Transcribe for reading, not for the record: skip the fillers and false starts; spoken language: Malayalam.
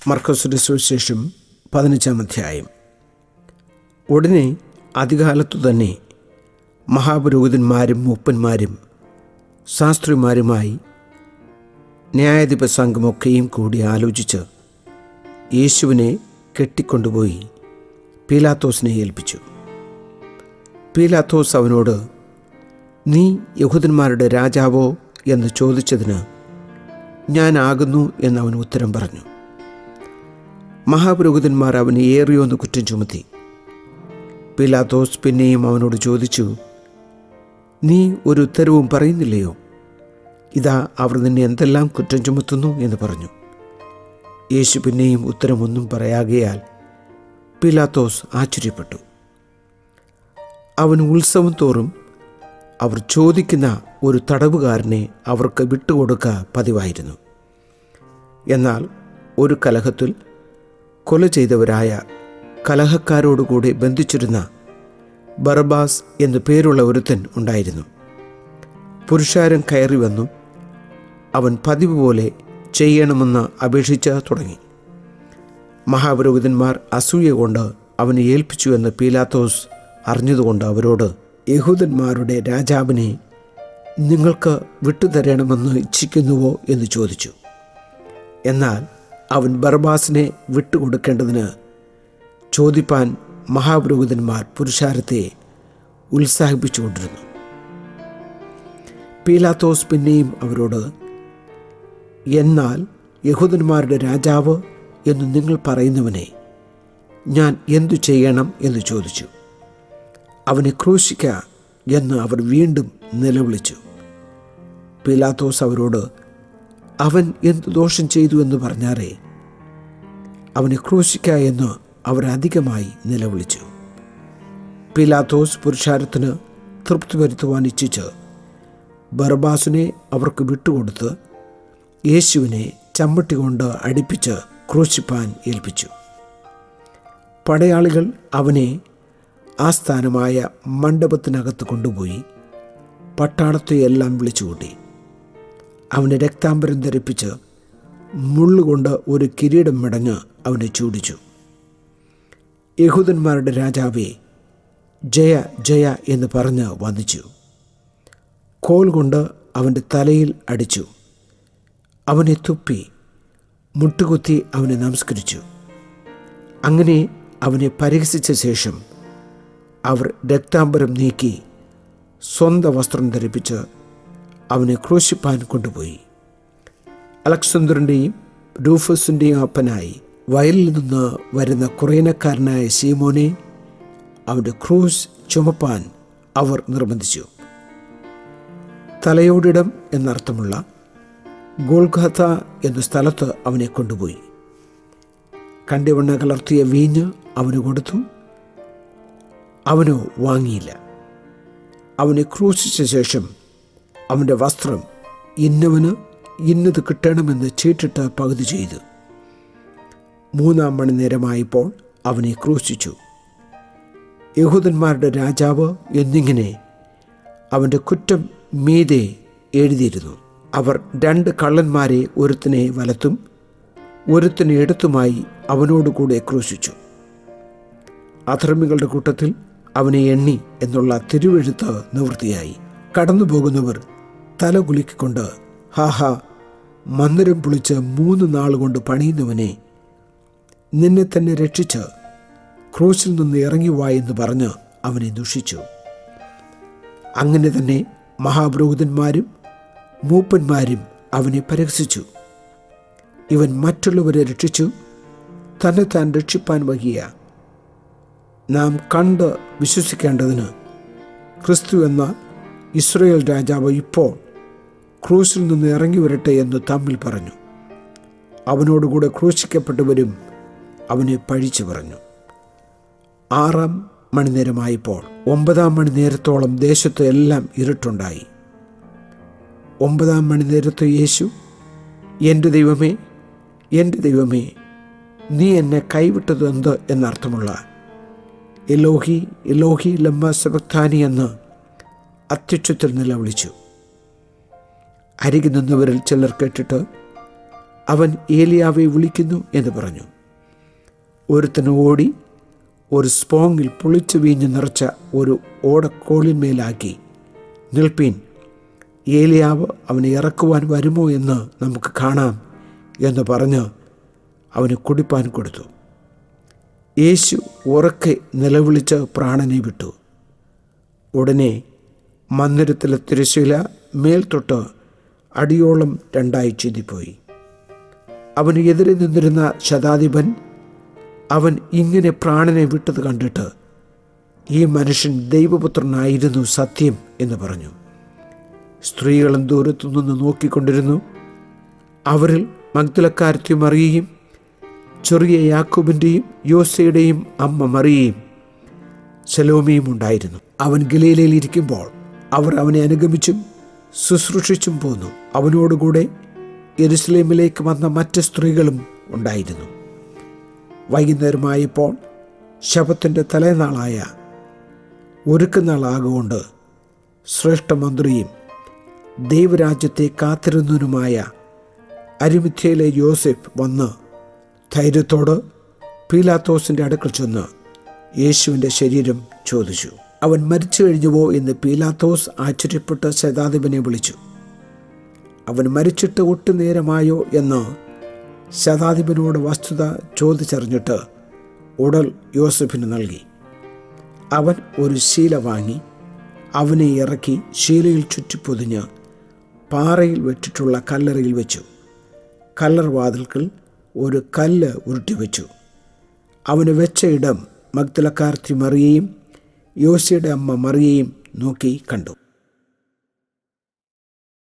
മർക്കോസിന്റെ സുവിശേഷം 15-ാം അധ്യായം. ഉടനെ അധികാലത്തു തന്നെ മഹാപുരോഹിതന്മാരും മൂപ്പന്മാരും ശാസ്ത്രിമാരുമായി ന്യായാധിപ സംഘമൊക്കെയും കൂടി ആലോചിച്ച് യേശുവിനെ കെട്ടിക്കൊണ്ടുപോയി പീലാത്തോസിനെ ഏൽപ്പിച്ചു. പീലാത്തോസ് അവനോട്, നീ യഹൂദന്മാരുടെ രാജാവോ എന്ന് ചോദിച്ചതിന് ഞാനാകുന്നു എന്നവൻ ഉത്തരം പറഞ്ഞു. മഹാപുരോഹിതന്മാർ അവന് ഏറിയോന്ന് കുറ്റം ചുമത്തി. പീലാത്തോസ് പിന്നെയും അവനോട് ചോദിച്ചു, നീ ഒരു ഉത്തരവും പറയുന്നില്ലയോ? ഇതാ അവർ നിന്നെ എന്തെല്ലാം കുറ്റം ചുമത്തുന്നു എന്ന് പറഞ്ഞു. യേശു പിന്നെയും ഉത്തരമൊന്നും പറയാകയാൽ പീലാത്തോസ് ആശ്ചര്യപ്പെട്ടു. അവൻ ഉത്സവം തോറും അവർ ചോദിക്കുന്ന ഒരു തടവുകാരനെ അവർക്ക് വിട്ടുകൊടുക്കുക പതിവായിരുന്നു. എന്നാൽ ഒരു കലഹത്തിൽ കൊല ചെയ്തവരായ കലഹക്കാരോടുകൂടി ബന്ധിച്ചിരുന്ന ബറബാസ് എന്നു പേരുള്ള ഒരുത്തൻ ഉണ്ടായിരുന്നു. പുരുഷാരം കയറി വന്നു അവൻ പതിവ് പോലെ ചെയ്യണമെന്ന് അപേക്ഷിച്ച് തുടങ്ങി. മഹാപുരോഹിതന്മാർ അസൂയ കൊണ്ട് അവനെ ഏൽപ്പിച്ചു എന്ന് പീലാത്തോസ് അറിഞ്ഞതുകൊണ്ട് അവരോട്, യഹൂദന്മാരുടെ രാജാവിനെ നിങ്ങൾക്ക് വിട്ടുതരണമെന്ന് ഇച്ഛിക്കുന്നുവോ എന്ന് ചോദിച്ചു. എന്നാൽ അവൻ ബറബാസിനെ വിട്ടുകൊടുക്കേണ്ടതിന് ചോദിപ്പാൻ മഹാപുരോഹിതന്മാർ പുരുഷാരത്തെ ഉത്സാഹിപ്പിച്ചുകൊണ്ടിരുന്നു. പീലാത്തോസ് പിന്നെയും അവരോട്, എന്നാൽ യഹൂദന്മാരുടെ രാജാവ് എന്ന് നിങ്ങൾ പറയുന്നവനെ ഞാൻ എന്തു ചെയ്യണം എന്ന് ചോദിച്ചു. അവനെ ക്രൂശിക്ക എന്ന് അവർ വീണ്ടും നിലവിളിച്ചു. പീലാത്തോസ് അവരോട്, അവൻ എന്ത് ദോഷം ചെയ്തു എന്ന് പറഞ്ഞാറേ? അവനെ ക്രൂശിക്ക എന്ന് അവർ അധികമായി നിലവിളിച്ചു. പീലാത്തോസ് പുരുഷാരത്തിന് തൃപ്തി വരുത്തുവാൻ ഇച്ഛിച്ച് ബറബാസിനെ അവർക്ക് വിട്ടുകൊടുത്ത് യേശുവിനെ ചമ്മട്ടി കൊണ്ട് അടിപ്പിച്ച് ക്രൂശിപ്പാൻ ഏൽപ്പിച്ചു. പടയാളികൾ അവനെ ആസ്ഥാനമായ മണ്ഡപത്തിനകത്ത് കൊണ്ടുപോയി പട്ടാളത്തെയെല്ലാം വിളിച്ചുകൂട്ടി. അവനെ രക്താംബരം ധരിപ്പിച്ച് മുള്ളുകൊണ്ട് ഒരു കിരീടം മെടഞ്ഞ് അവനെ ചൂടിച്ചു. യഹൂദന്മാരുടെ രാജാവേ, ജയ ജയ എന്ന് പറഞ്ഞ് വന്ദിച്ചു. കോൽ കൊണ്ട് അവൻ്റെ തലയിൽ അടിച്ചു. അവനെ തുപ്പി മുട്ടുകുത്തി അവനെ നമസ്കരിച്ചു. അങ്ങനെ അവനെ പരിഹസിച്ച ശേഷം അവർ രക്താംബരം നീക്കി സ്വന്തം വസ്ത്രം ധരിപ്പിച്ച് അവനെ ക്രൂശിപ്പാൻ കൊണ്ടുപോയി. അലക്സണ്ടറിൻ്റെയും രൂഫസിൻ്റെയും അപ്പനായി വയലിൽ നിന്ന് വരുന്ന കുറേനക്കാരനായ ശീമോനെ അവൻ്റെ ക്രൂശ് ചുമപ്പാൻ അവർ നിർബന്ധിച്ചു. തലയോടിടം എന്നർത്ഥമുള്ള ഗോൽഗോഥ എന്ന സ്ഥലത്ത് അവനെ കൊണ്ടുപോയി. കണ്ടിവണ്ണ കലർത്തിയ വീഞ്ഞ് അവന് കൊടുത്തു. അവനോ വാങ്ങിയില്ല. അവനെ ക്രൂശിച്ച ശേഷം അവൻ്റെ വസ്ത്രം ഇന്നവന് ഇന്നത് കിട്ടണമെന്ന് ചീട്ടിട്ട് പകുതി ചെയ്തു. 3-ാം മണിനേരമായപ്പോൾ അവനെ ക്രൂശിച്ചു. യഹൂദന്മാരുടെ രാജാവ് എന്നിങ്ങനെ അവൻ്റെ കുറ്റം മീതെ എഴുതിയിരുന്നു. അവർ 2 കള്ളന്മാരെ ഒരുത്തനെ വലത്തും ഒരുത്തനെ ഇടത്തുമായി അവനോടുകൂടെ ക്രൂശിച്ചു. അധർമ്മികളുടെ കൂട്ടത്തിൽ അവനെ എണ്ണി എന്നുള്ള തിരുവെഴുത്ത് നിവൃത്തിയായി. കടന്നു പോകുന്നവർ തല കുലുക്കിക്കൊണ്ട്, ഹാഹാ, മന്ദിരം പൊളിച്ച് 3 നാൾ കൊണ്ട് പണിയുന്നവനെ, നിന്നെ തന്നെ രക്ഷിച്ച് ക്രൂശിൽ നിന്ന് ഇറങ്ങിവാ എന്ന് പറഞ്ഞ് അവനെ ദുഷിച്ചു. അങ്ങനെ തന്നെ മഹാപുരോഹിതന്മാരും മൂപ്പന്മാരും അവനെ പരിഹസിച്ചു. ഇവൻ മറ്റുള്ളവരെ രക്ഷിച്ചു, തന്നെ താൻ രക്ഷിപ്പാൻ വഹിയ. നാം കണ്ട് വിശ്വസിക്കേണ്ടതിന് ക്രിസ്തു എന്ന ഇസ്രായേൽ രാജാവ് ഇപ്പോൾ ക്രൂശിൽ നിന്ന് ഇറങ്ങി വരട്ടെ എന്ന് തമ്മിൽ പറഞ്ഞു. അവനോടുകൂടെ ക്രൂശിക്കപ്പെട്ടവരും അവനെ പഴിച്ചു പറഞ്ഞു. 6-ാം മണിനേരമായപ്പോൾ 9-ാം മണിനേരത്തോളം ദേശത്ത് എല്ലാം ഇരുട്ടുണ്ടായി. 9-ാം മണിനേരത്ത് യേശു, എൻ്റെ ദൈവമേ, എൻ്റെ ദൈവമേ, നീ എന്നെ കൈവിട്ടത് എന്ത് എന്നർത്ഥമുള്ള എലോഹി എലോഹി ലമ്മ സബക്താനി എന്ന് അത്യുച്ചത്തിൽ നിലവിളിച്ചു. അരികെ നിന്നവരിൽ ചിലർ കേട്ടിട്ട് അവൻ ഏലിയാവെ വിളിക്കുന്നു എന്ന് പറഞ്ഞു. ഒരുത്തന് ഓടി ഒരു സ്പോങ്ങിൽ പുളിച്ചു വീഞ്ഞ് നിറച്ച ഒരു ഓടക്കോളിന്മേലാക്കി, നിൽപ്പീൻ, ഏലിയാവ് അവനെ ഇറക്കുവാൻ വരുമോ എന്ന് നമുക്ക് കാണാം എന്ന് പറഞ്ഞ് അവന് കുടിപ്പാൻ കൊടുത്തു. യേശു ഉറക്കെ നിലവിളിച്ച് പ്രാണനെ വിട്ടു. ഉടനെ മന്ദിരത്തിലെ തിരശ്ശീല മേൽത്തൊട്ട് അടിയോളം രണ്ടായി ചീന്തിപ്പോയി. അവന് എതിരെ നിന്നിരുന്ന ശതാധിപൻ അവൻ ഇങ്ങനെ പ്രാണനെ വിട്ടത് കണ്ടിട്ട്, ഈ മനുഷ്യൻ ദൈവപുത്രനായിരുന്നു സത്യം എന്ന് പറഞ്ഞു. സ്ത്രീകളും ദൂരത്തുനിന്ന് നോക്കിക്കൊണ്ടിരുന്നു. അവരിൽ മഗ്ദലക്കാരത്തി മറിയയും ചെറിയ യാക്കോബിൻ്റെയും യോസയുടെയും അമ്മ മറിയയും ശലോമിയും ഉണ്ടായിരുന്നു. അവൻ ഗലീലയിൽ ഇരിക്കുമ്പോൾ അവർ അവനെ അനുഗമിച്ചും ശുശ്രൂഷിച്ചും പോന്നു. അവനോടുകൂടെ യെരുശലേമിലേക്ക് വന്ന മറ്റ് സ്ത്രീകളും ഉണ്ടായിരുന്നു. വൈകുന്നേരമായപ്പോൾ ശബത്തിൻ്റെ തലേനാളായ ഒരുക്കനാളാകൊണ്ട് ശ്രേഷ്ഠമന്ത്രിയും ദൈവരാജ്യത്തെ കാത്തിരുന്നവനുമായ അരിമഥ്യയിലെ യോസെഫ് വന്ന് ധൈര്യത്തോട് പീലാത്തോസിൻ്റെ അടുക്കൽ ചെന്ന് യേശുവിൻ്റെ ശരീരം ചോദിച്ചു. അവൻ മരിച്ചു കഴിഞ്ഞുവോ എന്ന് പീലാത്തോസ് ആശ്ചര്യപ്പെട്ട് ശതാധിപനെ വിളിച്ചു. അവൻ മരിച്ചിട്ട് ഒട്ടു നേരമായോ എന്ന് ശതാധിപനോട് വസ്തുത ചോദിച്ചറിഞ്ഞിട്ട് ഉടൽ യോസെഫിന് നൽകി. അവൻ ഒരു ശീല വാങ്ങി അവനെ ഇറക്കി ശീലയിൽ ചുറ്റിപ്പൊതിഞ്ഞ് പാറയിൽ വെച്ചിട്ടുള്ള കല്ലറയിൽ വെച്ചു. കല്ലറ വാതിൽക്കൽ ഒരു കല്ല് ഉരുട്ടിവെച്ചു. അവന് വെച്ച ഇടം മഗ്ദലക്കാരത്തി മറിയയും യോസയുടെ അമ്മ മറിയയും നോക്കി കണ്ടു.